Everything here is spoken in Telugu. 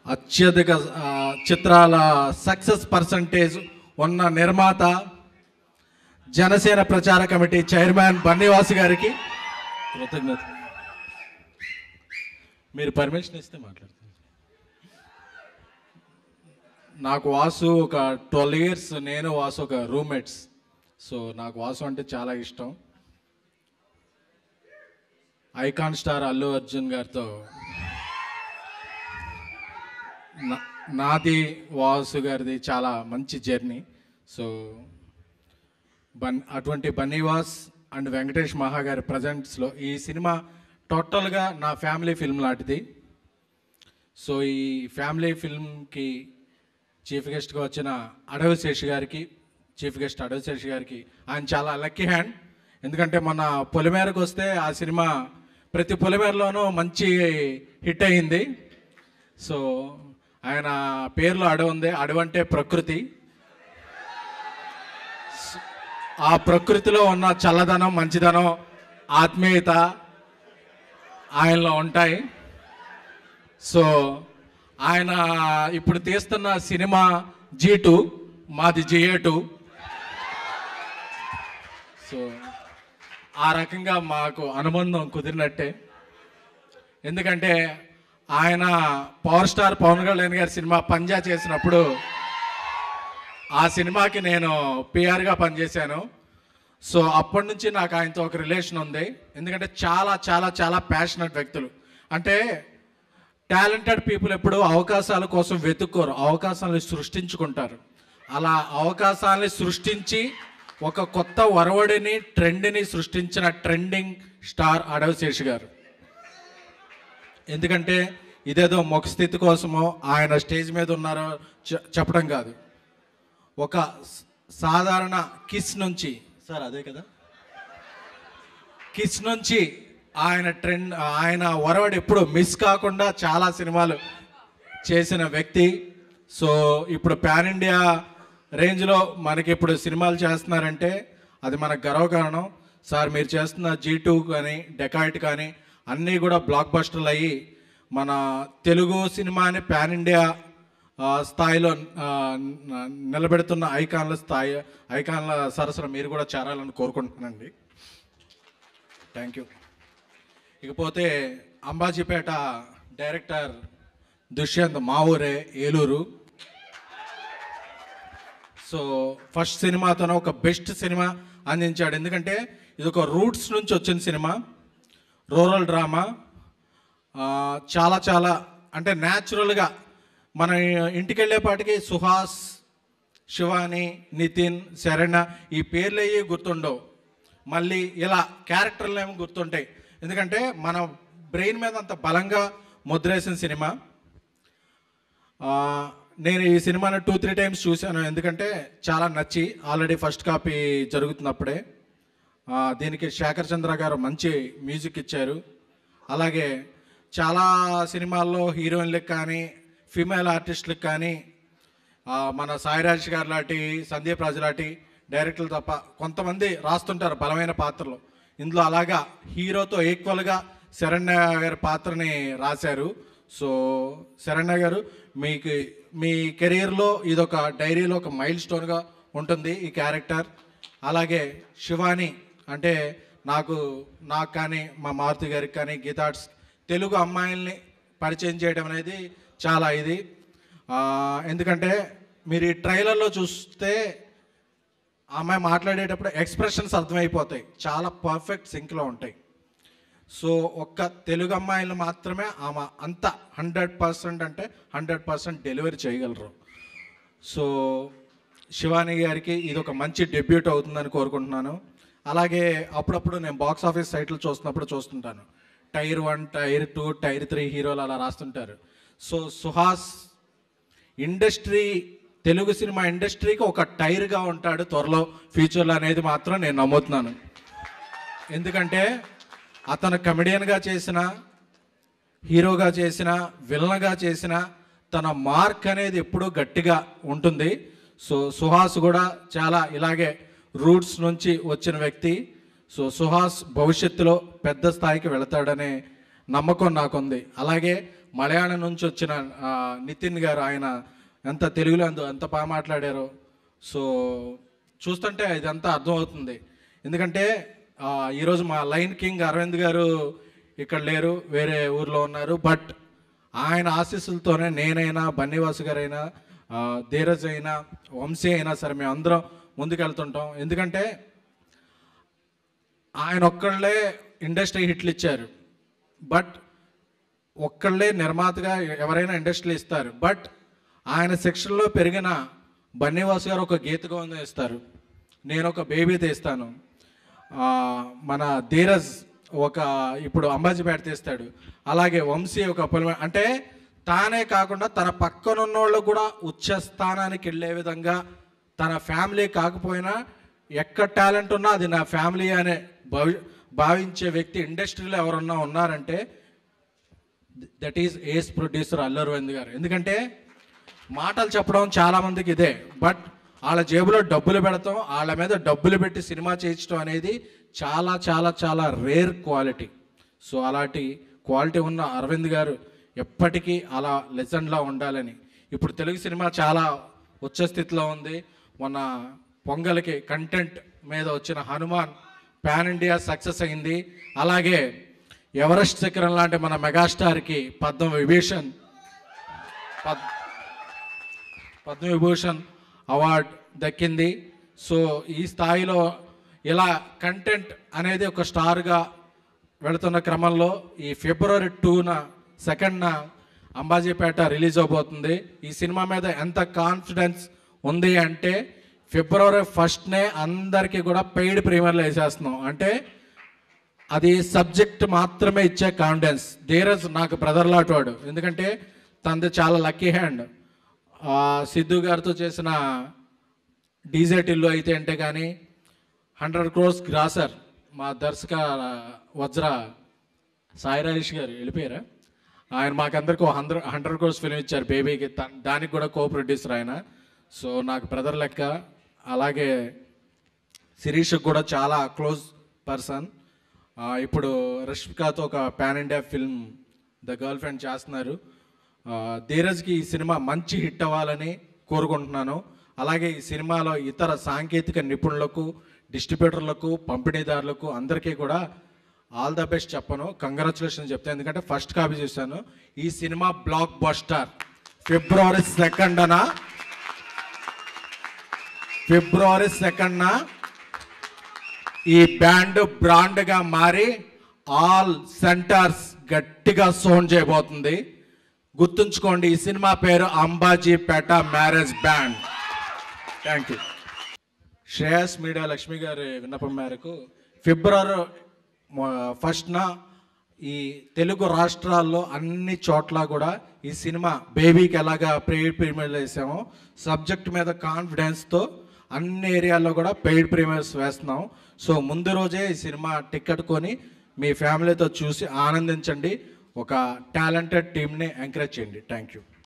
అత్యధిక చిత్రాల సక్సెస్ పర్సంటేజ్ ఉన్న నిర్మాత, జనసేన ప్రచార కమిటీ చైర్మన్ బన్నీవాసు గారికి కృతజ్ఞత. మీరు పర్మిషన్ ఇస్తే మాట్లాడతాను. నాకు వాసు ఒక 12 years, నేను వాసు ఒక రూమ్మేట్స్. సో నాకు వాసు అంటే చాలా ఇష్టం. ఐకాన్ స్టార్ అల్లు అర్జున్ గారితో నాది వాసు గారిది చాలా మంచి జర్నీ. సో అటువంటి బన్నీవాస్ అండ్ వెంకటేష్ మహా గారి ప్రజెంట్స్లో ఈ సినిమా టోటల్గా నా ఫ్యామిలీ ఫిల్మ్ లాంటిది. సో ఈ ఫ్యామిలీ ఫిల్మ్కి చీఫ్ గెస్ట్గా వచ్చిన అడవి శేషి గారికి, చీఫ్ గెస్ట్ అడవి శేషి గారికి ఆయన చాలా లక్కీ హ్యాండ్. ఎందుకంటే మన పొలిమేరకు వస్తే ఆ సినిమా ప్రతి పొలిమేరలోనూ మంచి హిట్ అయింది. సో ఆయన పేరులో అడవి ఉంది. అడవి అంటే ప్రకృతి. ఆ ప్రకృతిలో ఉన్న చల్లదనం, మంచిదనం, ఆత్మీయత ఆయనలో ఉంటాయి. సో ఆయన ఇప్పుడు తీస్తున్న సినిమా G2, మాది GA2. సో ఆ రకంగా మాకు అనుబంధం కుదిరినట్టే. ఎందుకంటే ఆయన పవర్ స్టార్ పవన్ కళ్యాణ్ గారి సినిమా పంజా చేసినప్పుడు ఆ సినిమాకి నేను పిఆర్గా పనిచేశాను. సో అప్పటి నుంచి నాకు ఆయనతో ఒక రిలేషన్ ఉంది. ఎందుకంటే చాలా చాలా చాలా ప్యాషనెట్ వ్యక్తులు. అంటే టాలెంటెడ్ పీపుల్ ఎప్పుడు అవకాశాల కోసం వెతుక్కోరు, అవకాశాలను సృష్టించుకుంటారు. అలా అవకాశాలని సృష్టించి ఒక కొత్త ఒరవడిని, ట్రెండ్ని సృష్టించిన ట్రెండింగ్ స్టార్ అడవి శేషి గారు. ఎందుకంటే ఇదేదో ముఖ స్థితి కోసమో ఆయన స్టేజ్ మీద ఉన్నారో చెప్పడం కాదు. ఒక సాధారణ కిస్ నుంచి, సార్ అదే కదా, కిస్ నుంచి ఆయన ఒరవడి ఎప్పుడు మిస్ కాకుండా చాలా సినిమాలు చేసిన వ్యక్తి. సో ఇప్పుడు పాన్ ఇండియా రేంజ్లో మనకి ఇప్పుడు సినిమాలు చేస్తున్నారంటే అది మనకు గర్వకారణం. సార్ మీరు చేస్తున్న G2 కానీ డెకాయిట్ కానీ అన్నీ కూడా బ్లాక్ బస్టర్లు అయ్యి మన తెలుగు సినిమాని పాన్ ఇండియా స్థాయిలో నిలబెడుతున్న ఐకాన్ల సరసన మీరు కూడా చేరాలని కోరుకుంటున్నానండి. Thank you. ఇకపోతే అంబాజీపేట డైరెక్టర్ దుష్యంత్, మా ఊరే, ఏలూరు. సో ఫస్ట్ సినిమాతోనే ఒక బెస్ట్ సినిమా అందించాడు. ఎందుకంటే ఇది ఒక రూట్స్ నుంచి వచ్చిన సినిమా, రూరల్ డ్రామా. చాలా చాలా అంటే న్యాచురల్గా మన ఇంటికి వెళ్ళేపాటికి సుహాస్, శివాని, నితిన్, శరణ్య ఈ పేర్లు అయ్యి గుర్తుండవు. మళ్ళీ ఇలా క్యారెక్టర్లు ఏమో గుర్తుంటాయి. ఎందుకంటే మన బ్రెయిన్ మీద అంత బలంగా ముద్రేసిన సినిమా. నేను ఈ సినిమాని 2-3 times చూశాను. ఎందుకంటే చాలా నచ్చి, ఆల్రెడీ ఫస్ట్ కాపీ జరుగుతున్నప్పుడే. దీనికి శేఖర్ చంద్ర గారు మంచి మ్యూజిక్ ఇచ్చారు. అలాగే చాలా సినిమాల్లో హీరోయిన్లకు కానీ ఫీమేల్ ఆర్టిస్టులకు కానీ మన సాయిరాజ్ గారు లాంటి, సందీప్ రాజు లాంటి డైరెక్టర్లు తప్ప కొంతమంది రాస్తుంటారు బలమైన పాత్రలు. ఇందులో అలాగా హీరోతో ఈక్వల్గా శరణ్య గారి పాత్రని రాశారు. సో శరణ్య గారు మీకు మీ కెరీర్లో ఇదొక డైరీలో ఒక మైల్ స్టోన్గా ఉంటుంది ఈ క్యారెక్టర్. అలాగే శివాని అంటే నాకు కానీ మా మారుతి గారికి కానీ గీతార్ట్స్ తెలుగు అమ్మాయిల్ని పరిచయం చేయడం అనేది చాలా ఇది. ఎందుకంటే మీరు ఈ ట్రైలర్లో చూస్తే అమ్మాయి మాట్లాడేటప్పుడు ఎక్స్ప్రెషన్స్ అర్థమైపోతాయి, చాలా పర్ఫెక్ట్ సింక్లో ఉంటాయి. సో ఒక్క తెలుగు అమ్మాయిలు మాత్రమే ఆమె అంత 100% అంటే 100% డెలివరీ చేయగలరు. సో శివాని గారికి ఇది ఒక మంచి డెబ్యూట్ అవుతుందని కోరుకుంటున్నాను. అలాగే అప్పుడప్పుడు నేను బాక్స్ ఆఫీస్ సైట్లు చూస్తుంటాను, Tier 1, Tier 2, Tier 3 హీరోలు అలా రాస్తుంటారు. సో సుహాస్ తెలుగు సినిమా ఇండస్ట్రీకి ఒక టైర్గా ఉంటాడు త్వరలో ఫ్యూచర్లో అనేది మాత్రం నేను నమ్ముతున్నాను. ఎందుకంటే అతను కమెడియన్గా చేసిన, హీరోగా చేసిన, విలన్గా చేసిన తన మార్క్ అనేది ఎప్పుడూ గట్టిగా ఉంటుంది. సో సుహాస్ కూడా చాలా ఇలాగే రూట్స్ నుంచి వచ్చిన వ్యక్తి. సో సుహాస్ భవిష్యత్తులో పెద్ద స్థాయికి వెళతాడనే నమ్మకం నాకుంది. అలాగే మలయాళం నుంచి వచ్చిన నితిన్ గారు, ఆయన ఎంత తెలుగులో ఎంత బాగా మాట్లాడారో. సో చూస్తుంటే ఇదంతా అర్థమవుతుంది. ఎందుకంటే ఈరోజు మా లైన్ కింగ్ అరవింద్ గారు ఇక్కడ లేరు, వేరే ఊర్లో ఉన్నారు. బట్ ఆయన ఆశీస్సులతోనే నేనైనా, బన్నీవాసు గారైనా, ధీరజ్ అయినా, వంశీ అయినా సరే మేము అందరం ముందుకెళ్తుంటాం. ఎందుకంటే ఆయన ఒక్కళ్ళే ఇండస్ట్రీ హిట్లు ఇచ్చారు. బట్ ఒక్కళ్ళే నిర్మాతగా ఎవరైనా ఇండస్ట్రీలు ఇస్తారు. బట్ ఆయన సెక్షన్లో పెరిగిన బన్నీవాసు గారు ఒక గీత గోవిందం ఇస్తారు, నేను ఒక బేబీ తీస్తాను. మన ధీరజ్ ఒక ఇప్పుడు అంబాజీపేట తీస్తాడు. అలాగే వంశీ ఒక అంటే తానే కాకుండా తన పక్కనున్నోళ్ళు కూడా ఉచ్చ స్థానానికి వెళ్ళే విధంగా, తన ఫ్యామిలీ కాకపోయినా ఎక్కడ టాలెంట్ ఉన్నా అది నా ఫ్యామిలీ అనే భావించే వ్యక్తి ఇండస్ట్రీలో ఎవరన్నా ఉన్నారంటే that is ace producer Allu Aravind గారు. ఎందుకంటే మాటలు చెప్పడం చాలామందికి ఇదే, బట్ వాళ్ళ జేబులో డబ్బులు పెడతాం, వాళ్ళ మీద డబ్బులు పెట్టి సినిమా చేయించడం అనేది చాలా చాలా చాలా రేర్ క్వాలిటీ. సో అలాంటి క్వాలిటీ ఉన్న అరవింద్ గారు ఎప్పటికీ అలా లెజెండ్లా ఉండాలని. ఇప్పుడు తెలుగు సినిమా చాలా ఉచ్చ స్థితిలో ఉంది. మొన్న పొంగల్కి కంటెంట్ మీద వచ్చిన హనుమాన్ పాన్ ఇండియా సక్సెస్ అయింది. అలాగే ఎవరెస్ట్ శిఖరం లాంటి మన మెగాస్టార్కి పద్మవిభూషణ్ అవార్డ్ దక్కింది. సో ఈ స్థాయిలో ఇలా కంటెంట్ అనేది ఒక స్టార్గా వెళుతున్న క్రమంలో ఈ ఫిబ్రవరి 2న అంబాజీపేట రిలీజ్ అవబోతుంది. ఈ సినిమా మీద ఎంత కాన్ఫిడెన్స్ ఉంది అంటే ఫిబ్రవరి 1నే అందరికీ కూడా పెయిడ్ ప్రీమియర్లు వేసేస్తున్నాం. అంటే అది సబ్జెక్ట్ మాత్రమే ఇచ్చే కాన్ఫిడెన్స్. ధీరజ్ నాకు బ్రదర్ లాంటి వాడు. ఎందుకంటే తనది చాలా లక్కీ హ్యాండ్. సిద్ధు గారితో చేసిన డీజే టిల్లు అయితే అంటే కానీ 100 crores గ్రాసర్ మా దర్శక వజ్ర సాయి రాజేష్ గారు వెళ్ళిపోయారా, ఆయన మాకందరికి 100 crores ఫిల్మ్ ఇచ్చారు బేబీకి, దానికి కూడా కో ప్రొడ్యూసర్ ఆయన. సో నాకు బ్రదర్ లెక్క. అలాగే శిరీష్కి కూడా చాలా క్లోజ్ పర్సన్. ఇప్పుడు రష్మికతో ఒక pan India film the girl friend చేస్తున్నారు. ధీరజ్కి ఈ సినిమా మంచి హిట్ అవ్వాలని కోరుకుంటున్నాను. అలాగే ఈ సినిమాలో ఇతర సాంకేతిక నిపుణులకు, డిస్ట్రిబ్యూటర్లకు, పంపిణీదారులకు అందరికీ కూడా ఆల్ ద బెస్ట్ చెప్పను, కంగ్రాచులేషన్ చెప్తాను. ఎందుకంటే ఫస్ట్ కాపీ చూశాను. ఈ సినిమా బ్లాక్ బస్టర్. ఫిబ్రవరి 2న ఈ బ్రాండ్గా మారి ఆల్ సెంటర్స్ గట్టిగా సౌండ్ చేయబోతుంది. గుర్తుంచుకోండి, ఈ సినిమా పేరు Ambajipeta marriage band. Thank you. Shreyas media Lakshmi గారి విన్నపం మేరకు ఫిబ్రవరి 1న ఈ తెలుగు రాష్ట్రాల్లో అన్ని చోట్ల కూడా ఈ సినిమా బేబీకి ఎలాగా పెయిడ్ ప్రీమియర్ వేసామో సబ్జెక్ట్ మీద కాన్ఫిడెన్స్తో అన్ని ఏరియాల్లో కూడా పెయిడ్ ప్రీమియర్స్ వేస్తున్నాం. సో ముందు రోజే ఈ సినిమా టికెట్ కొని మీ ఫ్యామిలీతో చూసి ఆనందించండి. ఒక టాలెంటెడ్ టీమ్ని ఎంకరేజ్ చేయండి. Thank you.